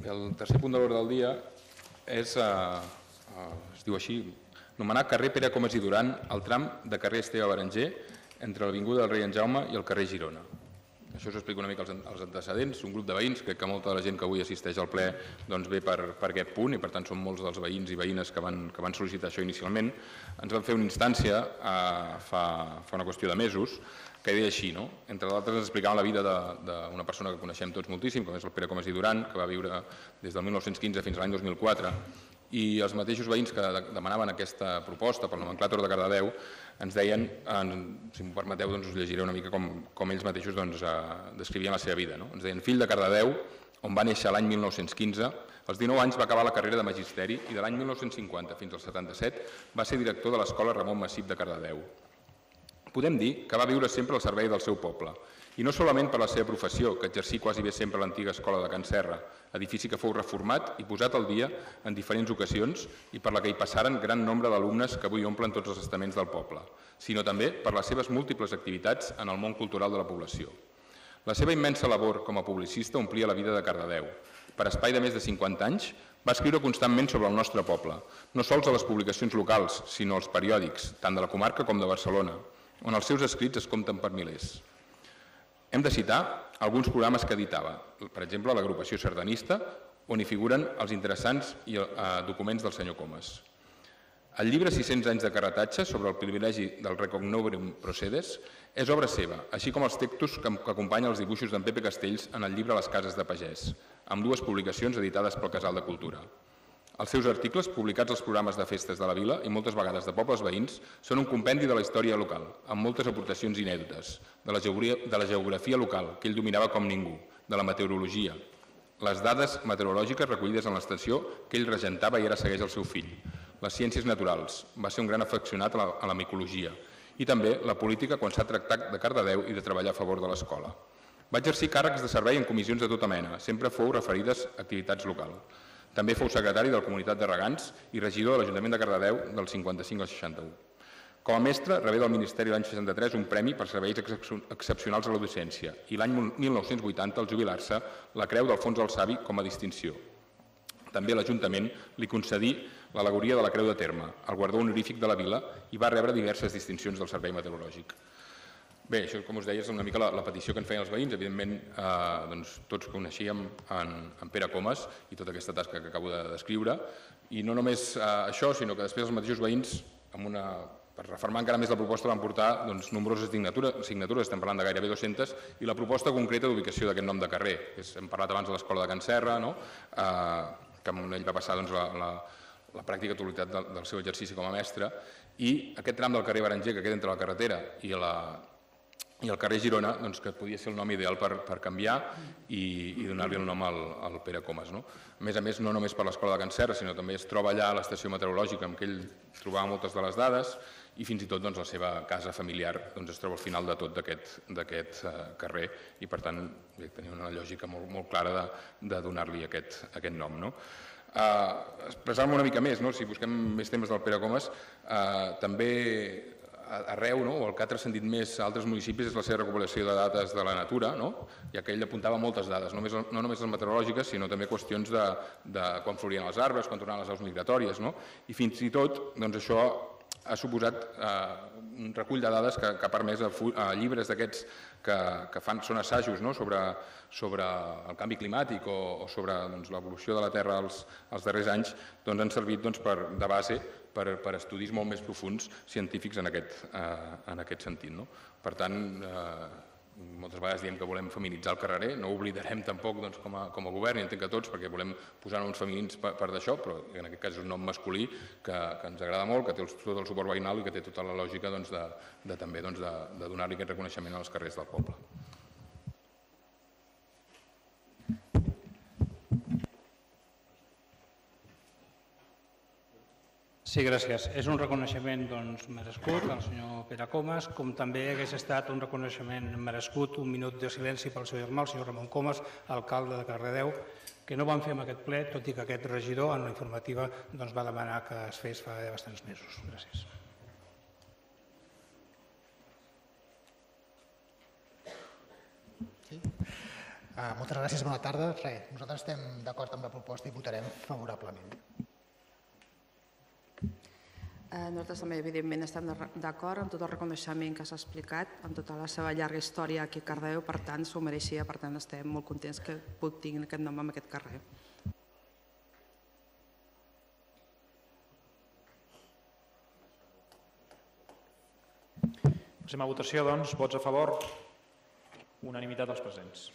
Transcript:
El tercer punt de l'ordre del dia és, es diu així, nomenar carrer Pere Comas i Duran al tram de carrer Esteve Berenguer entre l'avinguda del Rei en Jaume i el carrer Girona. Això us explica una mica els antecedents. Un grup de veïns, crec que molta de la gent que avui assisteix al ple ve per aquest punt i per tant són molts dels veïns i veïnes que van sol·licitar això inicialment. Ens van fer una instància fa una qüestió de mesos que deia així, no? Entre d'altres ens explicaven la vida d'una persona que coneixem tots moltíssim, com és el Pere Comas i Duran, que va viure des del 1915 fins a l'any 2004, i els mateixos veïns que demanaven aquesta proposta pel nomenclàtor de Cardedeu ens deien, si m'ho permeteu, us llegiré una mica com ells mateixos descrivien la seva vida. Ens deien: fill de Cardedeu, on va néixer l'any 1915, als 19 anys va acabar la carrera de magisteri i de l'any 1950 fins al 77 va ser director de l'Escola Ramon Massip de Cardedeu. Podem dir que va viure sempre al servei del seu poble, i no solament per la seva professió, que exercí quasi bé sempre a l'antiga escola de Can Serra, edifici que fou reformat i posat al dia en diferents ocasions i per la que hi passaren gran nombre d'alumnes que avui omplen tots els estaments del poble, sinó també per les seves múltiples activitats en el món cultural de la població. La seva immensa labor com a publicista omplia la vida de Cardedeu. Per espai de més de 50 anys, va escriure constantment sobre el nostre poble, no sols a les publicacions locals, sinó als periòdics, tant de la comarca com de Barcelona, on els seus escrits es compten per milers. Hem de citar alguns programes que editava, per exemple, l'Agrupació Sardanista, on hi figuren els interessants documents del senyor Comas. El llibre 600 anys de carretatge sobre el privilegi del Recognobrium Procedes és obra seva, així com els textos que acompanyen els dibuixos d'en Pepe Castells en el llibre Les cases de pagès, amb dues publicacions editades pel Casal de Cultura. Els seus articles, publicats als programes de festes de la vila i moltes vegades de pobles veïns, són un compendi de la història local, amb moltes aportacions inèdites, de la geografia local, que ell dominava com ningú, de la meteorologia, les dades meteorològiques recollides en l'estació que ell regentava i ara segueix el seu fill, les ciències naturals, va ser un gran afeccionat a la micologia, i també la política quan s'ha tractat de Cardedeu i de treballar a favor de l'escola. Va exercir càrrecs de servei en comissions de tota mena, sempre fou referides a activitats locals. També fou secretari de la Comunitat de Regants i regidor de l'Ajuntament de Cardedeu del 55 al 61. Com a mestre, rebé del Ministeri l'any 63 un premi per serveis excepcionals a la docència i l'any 1980, al jubilar-se, la Creu d'Alfons el Savi com a distinció. També l'Ajuntament li concedí l'al·legoria de la Creu de Terme, el guardó honorífic de la vila, i va rebre diverses distincions del Servei Meteorològic. Bé, això, com us deia, és una mica la petició que en feien els veïns. Evidentment, tots coneixíem en Pere Comas i tota aquesta tasca que acabo de descriure. I no només això, sinó que després els mateixos veïns, per reformar encara més la proposta, van portar nombroses signatures, estem parlant de gairebé 200, i la proposta concreta d'ubicació d'aquest nom de carrer. Hem parlat abans de l'Escola de Can Serra, que amb ell va passar la pràctica totalitat del seu exercici com a mestre, i aquest tram del carrer Berenguer, que queda entre la carretera i el carrer Girona, que podia ser el nom ideal per canviar i donar-li el nom al Pere Comas. A més, no només per l'Escola de Can Serra, sinó també es troba allà a l'estació meteorològica en què ell trobava moltes de les dades i fins i tot la seva casa familiar es troba al final de tot d'aquest carrer i per tant tenia una lògica molt clara de donar-li aquest nom. Expressar-me una mica més, si busquem més temes del Pere Comas, també arreu, o el que ha transcendit més a altres municipis és la seva recopilació de dades de la natura, ja que ell apuntava moltes dades, no només les meteorològiques, sinó també qüestions de quan florien els arbres, quan tornaven les aus migratòries, i fins i tot això ha suposat un recull de dades que ha permès a llibres d'aquests que són assajos sobre el canvi climàtic o sobre l'evolució de la Terra els darrers anys, han servit de base per estudis molt més profuns científics en aquest sentit. Per tant, moltes vegades diem que volem feminitzar el carrer, no ho oblidarem tampoc com a govern, i entenc que tots, perquè volem posar noms femenins per d'això, però en aquest cas és un nom masculí que ens agrada molt, que té tot el suport veïnal i que té tota la lògica també de donar-li aquest reconeixement als carrers del poble. Sí, gràcies. És un reconeixement merescut al senyor Pere Comas, com també hagués estat un reconeixement merescut, un minut de silenci pel seu germà, el senyor Ramon Comas, alcalde de Cardedeu, que no van fer en aquest ple, tot i que aquest regidor en la informativa va demanar que es fes fa bastants mesos. Gràcies. Moltes gràcies, bona tarda. Nosaltres estem d'acord amb la proposta i votarem favorablement. Nosaltres també, evidentment, estem d'acord amb tot el reconeixement que s'ha explicat, amb tota la seva llarga història aquí a Cardedeu, per tant, s'ho mereixia, per tant, estem molt contents que tinguin aquest nom en aquest carrer. Passem a votació, doncs. Vots a favor? Unanimitat dels presents.